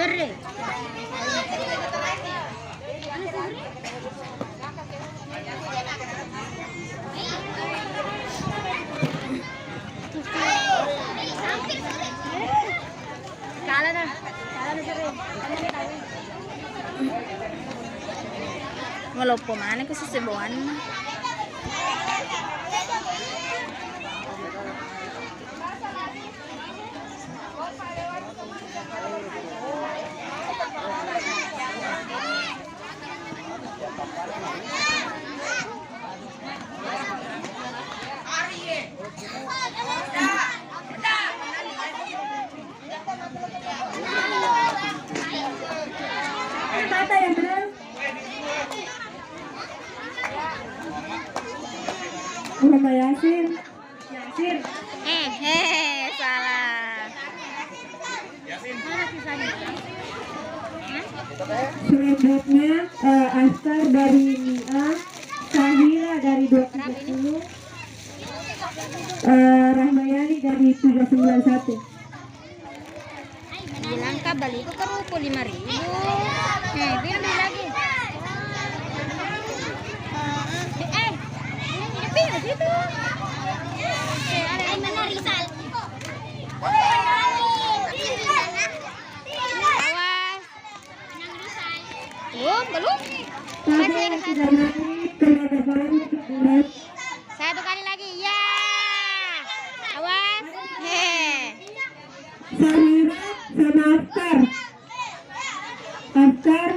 Sore. Kalah na sore. Melopo mana ke Sibuan. Kata yang benar. Muhammad Yasin. Salah. Selanjutnya Astar dari Nia, Sahila dari 230, Rahmayani dari 391. Bilang ka balik ko karupo 5,000. Bilang lagi. Pilih situ. Ay, mana Rizal? Awas. Belum. Masih yang tidak naik, kena terbalik. Satu kali lagi. Ya. Awas. Samira sama Astar. Astar.